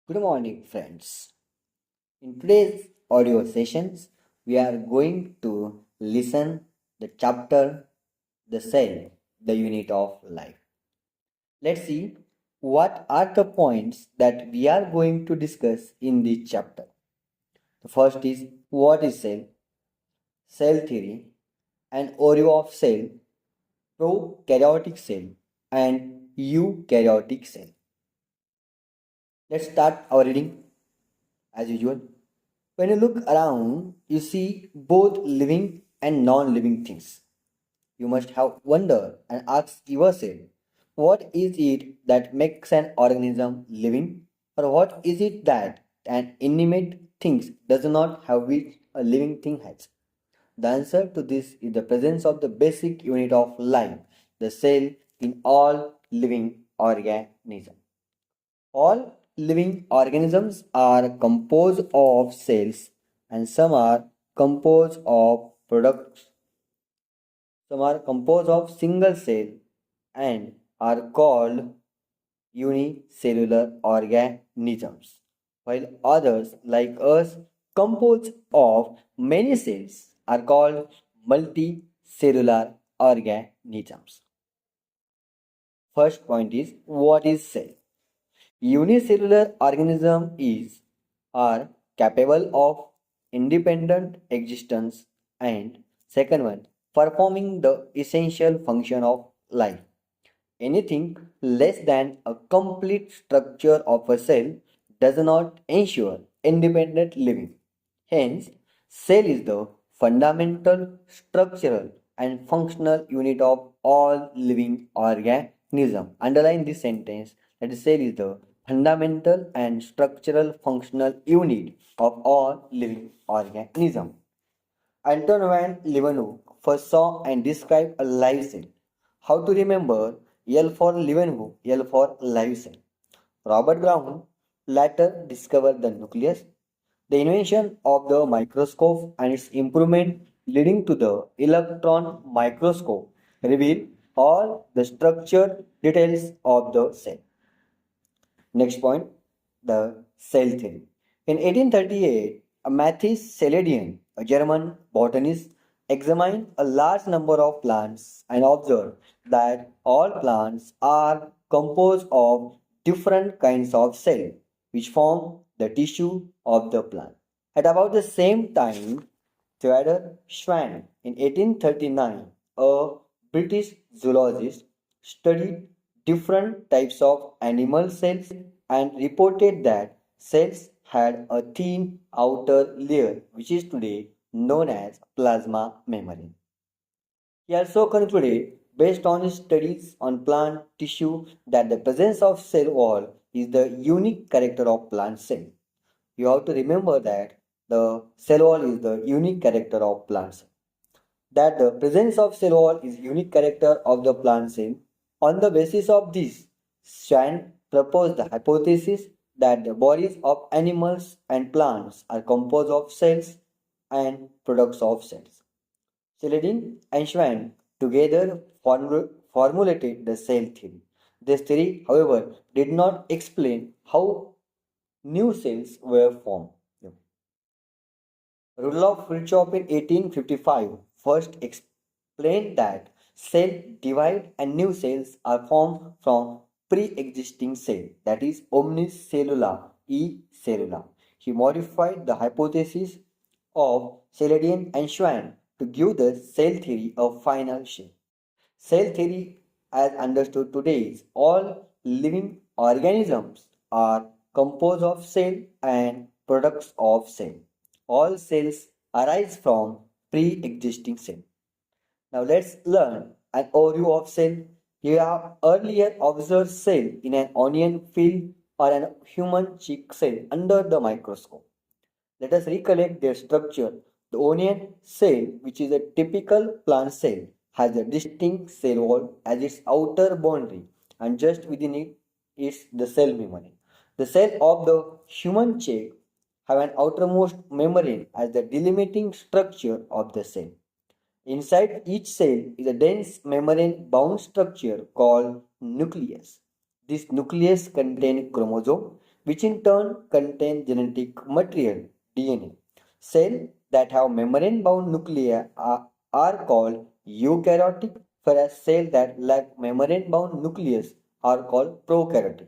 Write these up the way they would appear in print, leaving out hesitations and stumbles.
Good morning, friends. In today's audio sessions, we are going to listen the chapter The Cell, the Unit of Life. Let's see what are the points that we are going to discuss in this chapter. The first is what is cell, cell theory, an overview of cell, prokaryotic cell, and eukaryotic cell. Let's start our reading as usual. When you look around, you see both living and non living things. You must have wondered and asked yourself, what is it that makes an organism living? Or what is it that an inanimate thing does not have which a living thing has? The answer to this is the presence of the basic unit of life, the cell, in all living organisms. All living organisms are composed of cells and some are composed of products. Some are composed of single cell and are called unicellular organisms, while others, like us, composed of many cells are called multicellular organisms. First point is what is cell? Unicellular organism is are capable of independent existence and second one performing the essential function of life. Anything less than a complete structure of a cell does not ensure independent living. Hence, cell is the fundamental structural and functional unit of all living organism. Underline this sentence that cell is the fundamental and structural functional unit of all living organism. Anton van Leeuwenhoek first saw and described a live cell. How to remember L for Leeuwenhoek, L for live cell. Robert Brown later discovered the nucleus. The invention of the microscope and its improvement leading to the electron microscope reveal all the structured details of the cell. Next point, the cell theory. In 1838, Matthias Seledian, a German botanist, examined a large number of plants and observed that all plants are composed of different kinds of cells which form the tissue of the plant. At about the same time, Theodore Schwann in 1839, a British zoologist, studied different types of animal cells and reported that cells had a thin outer layer which is today known as plasma membrane. He also concluded, based on his studies on plant tissue, that the presence of cell wall is the unique character of plant cell. You have to remember that the cell wall is the unique character of plant cell. That the presence of cell wall is unique character of the plant cell. On the basis of this, Schwann proposed the hypothesis that the bodies of animals and plants are composed of cells and products of cells. Celadin and Schwann together formulated the cell theory. This theory, however, did not explain how new cells were formed. Rudolf Virchow in 1855 first explained that cell divide and new cells are formed from pre-existing cell, that is omnicellula e cellula. He modified the hypothesis of Seladian and Schwann to give the cell theory a final shape. Cell theory, as understood today, is all living organisms are composed of cell and products of cell. All cells arise from pre-existing cell. Now let's learn an overview of cell. You have earlier observed cell in an onion field or a human cheek cell under the microscope. Let us recollect their structure. The onion cell, which is a typical plant cell, has a distinct cell wall as its outer boundary, and just within it is the cell membrane. The cell of the human cheek have an outermost membrane as the delimiting structure of the cell. Inside each cell is a dense membrane bound structure called nucleus. This nucleus contains chromosome which in turn contain genetic material, DNA. Cells that have membrane-bound nuclei are called eukaryotic, whereas cells that lack membrane-bound nucleus are called prokaryotic.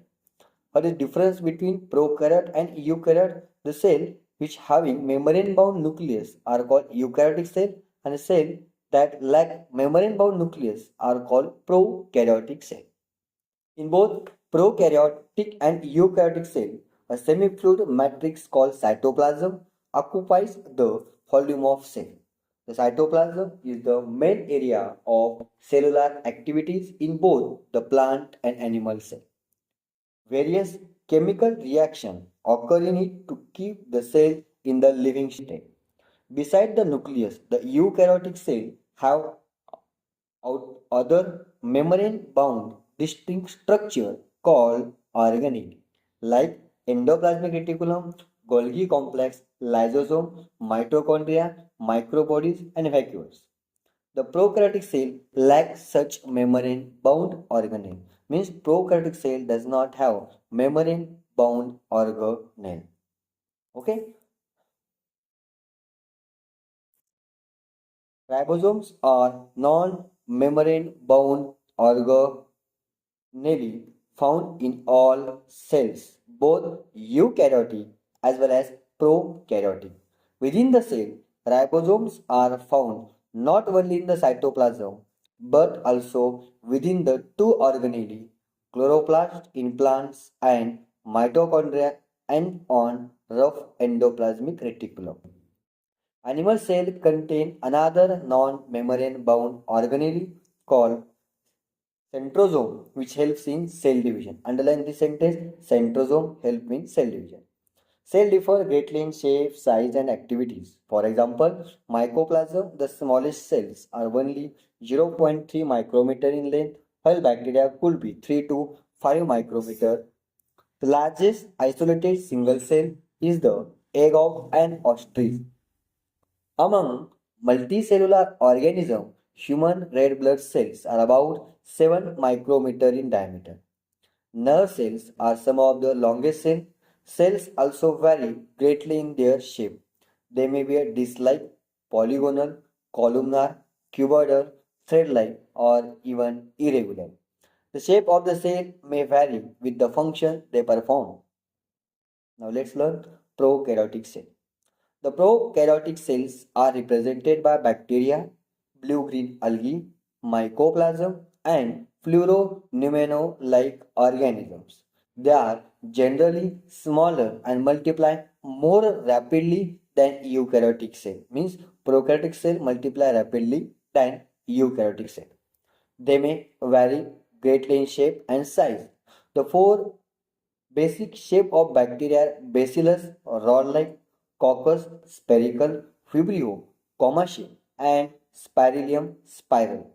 What is the difference between prokaryote and eukaryote? The cell which having membrane-bound nucleus are called eukaryotic cell, and cell that lack membrane-bound nucleus are called prokaryotic cell. In both prokaryotic and eukaryotic cell, a semi-fluid matrix called cytoplasm occupies the volume of cell. The cytoplasm is the main area of cellular activities in both the plant and animal cell. Various chemical reactions occur in it to keep the cell in the living state. Beside the nucleus, the eukaryotic cell have other membrane-bound distinct structure called organelle, like endoplasmic reticulum, Golgi complex, lysosome, mitochondria, microbodies, and vacuoles. The prokaryotic cell lacks such membrane-bound organelle. Means prokaryotic cell does not have membrane-bound organelle. Okay. Ribosomes are non-membrane-bound organelles found in all cells, both eukaryotic as well as prokaryotic. Within the cell, ribosomes are found not only in the cytoplasm but also within the two organelles, chloroplast in plants and mitochondria and on rough endoplasmic reticulum. Animal cells contain another non-membrane bound organelle called centrosome, which helps in cell division. Underline this sentence: centrosome help in cell division. Cells differ greatly in shape, size, and activities. For example, mycoplasm, the smallest cells, are only 0.3 micrometer in length, while bacteria could be 3 to 5 micrometer. The largest isolated single cell is the egg of an ostrich. Among multicellular organisms, human red blood cells are about 7 micrometer in diameter. Nerve cells are some of the longest cells. Cells also vary greatly in their shape. They may be a disc-like, polygonal, columnar, cuboidal, thread-like, or even irregular. The shape of the cell may vary with the function they perform. Now let's learn prokaryotic cell. The prokaryotic cells are represented by bacteria, blue-green algae, mycoplasm, and fluoropneumano-like organisms. They are generally smaller and multiply more rapidly than eukaryotic cell. Means prokaryotic cell multiply rapidly than eukaryotic cell. They may vary greatly in shape and size. The four basic shape of bacteria are bacillus, rod-like, coccus, spherical, vibrio, comma shape, and spirillum spiral.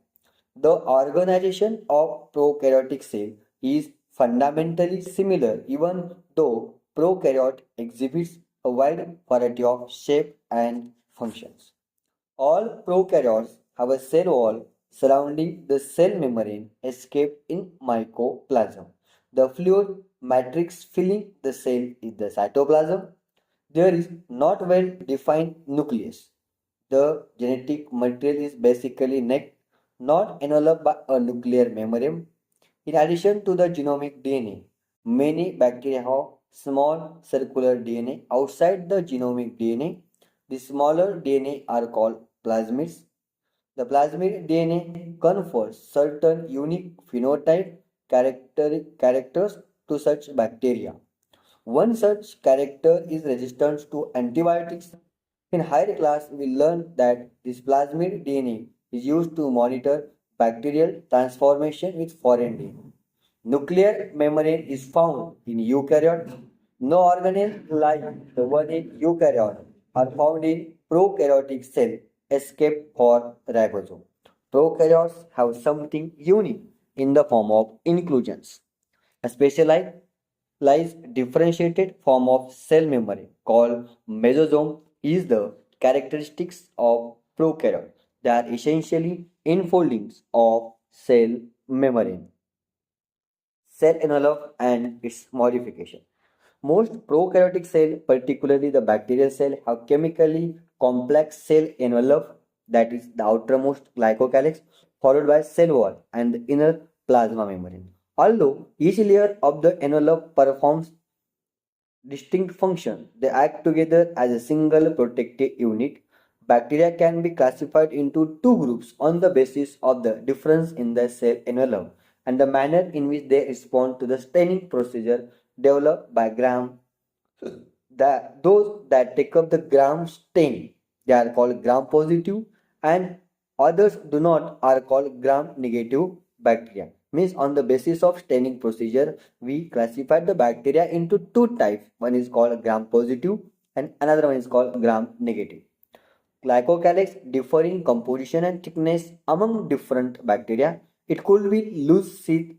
The organization of prokaryotic cell is fundamentally similar even though prokaryote exhibits a wide variety of shape and functions. All prokaryotes have a cell wall surrounding the cell membrane escaped in mycoplasm. The fluid matrix filling the cell is the cytoplasm. There is not well defined nucleus. The genetic material is basically neck, not enveloped by a nuclear membrane. In addition to the genomic DNA, many bacteria have small circular DNA outside the genomic DNA. The smaller DNA are called plasmids. The plasmid DNA confers certain unique phenotype characters to such bacteria. One such character is resistance to antibiotics. In higher class, we learned that this plasmid DNA is used to monitor bacterial transformation with foreign DNA. Nuclear membrane is found in eukaryotes. No organelle like the one in eukaryote are found in prokaryotic cell except for ribosome. Prokaryotes have something unique in the form of inclusions. A specialized differentiated form of cell membrane called mesosome is the characteristics of prokaryote. They are essentially enfoldings of cell membrane. Cell envelope and its modification. Most prokaryotic cell, particularly the bacterial cell, have chemically complex cell envelope, that is the outermost glycocalyx, followed by cell wall and the inner plasma membrane. Although each layer of the envelope performs distinct function, they act together as a single protective unit. Bacteria can be classified into two groups on the basis of the difference in the cell envelope and the manner in which they respond to the staining procedure developed by Gram. Those that take up the gram stain, they are called gram positive, and others do not, are called gram negative bacteria. Means on the basis of staining procedure, we classify the bacteria into two types. One is called gram positive and another one is called gram negative. Glycocalyx differ in composition and thickness among different bacteria. It could be loose sheath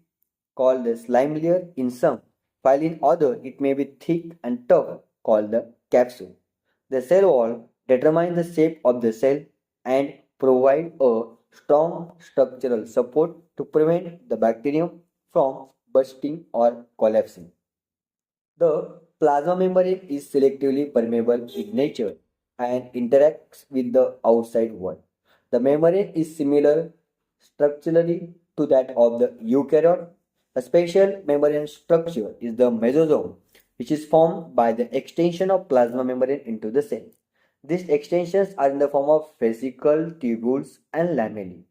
called the slime layer in some, while in other it may be thick and tough called the capsule. The cell wall determines the shape of the cell and provide a strong structural support to prevent the bacterium from bursting or collapsing. The plasma membrane is selectively permeable in nature and interacts with the outside world. The membrane is similar structurally to that of the eukaryote. A special membrane structure is the mesosome, which is formed by the extension of plasma membrane into the cell. These extensions are in the form of vesicle, tubules, and lamellae.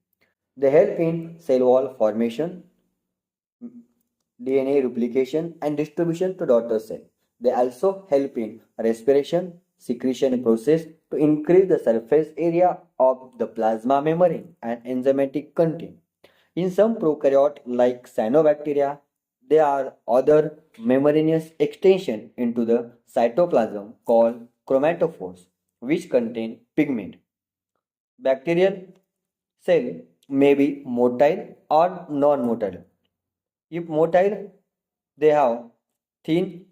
They help in cell wall formation, DNA replication, and distribution to daughter cell. They also help in respiration, secretion process to increase the surface area of the plasma membrane and enzymatic content. In some prokaryote like cyanobacteria, there are other membranous extension into the cytoplasm called chromatophores, which contain pigment. Bacterial cell may be motile or non-motile. If motile, they have thin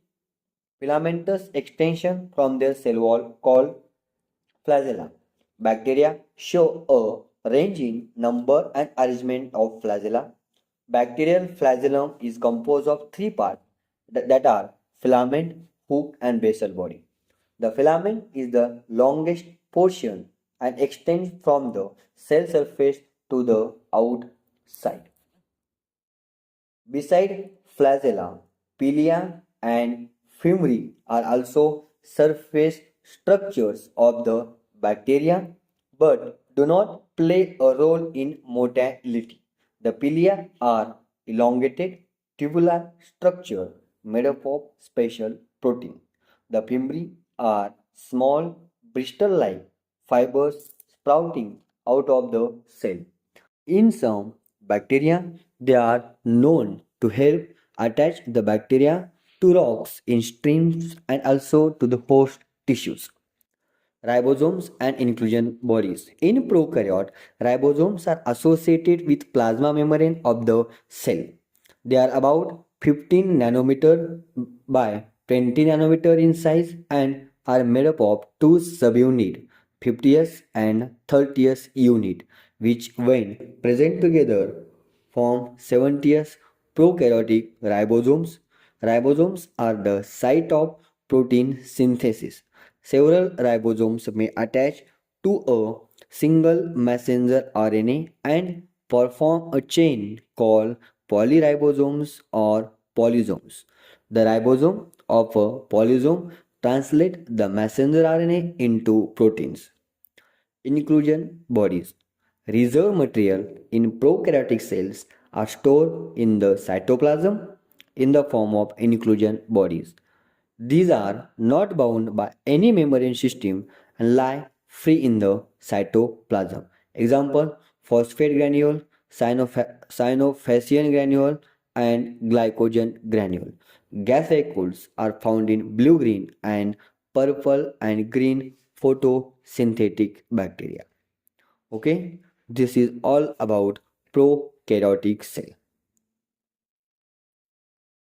filamentous extension from their cell wall called flagella. Bacteria show a range in number and arrangement of flagella. Bacterial flagellum is composed of three parts that are filament, hook, and basal body. The filament is the longest portion and extends from the cell surface to the outside. Beside flagella, pilia and fimri are also surface structures of the bacteria but do not play a role in motility. The pilia are elongated tubular structure made up of special protein. The fimri are small bristle-like fibers sprouting out of the cell. In some bacteria, they are known to help attach the bacteria to rocks in streams and also to the host tissues. Ribosomes and inclusion bodies. In prokaryote, ribosomes are associated with plasma membrane of the cell. They are about 15 nanometer by 20 nanometer in size and are made up of two subunits, 50th and 30th unit, which when present together form 70th prokaryotic ribosomes. Ribosomes are the site of protein synthesis. Several ribosomes may attach to a single messenger RNA and perform a chain called polyribosomes or polysomes. The ribosome of a polysome translate the messenger RNA into proteins. Inclusion bodies. Reserve material in prokaryotic cells are stored in the cytoplasm in the form of inclusion bodies. These are not bound by any membrane system and lie free in the cytoplasm. Example: phosphate granule, cyanophacian granule, and glycogen granule. Gas vacuoles are found in blue green and purple and green photosynthetic bacteria. Okay, this is all about prokaryotic cell.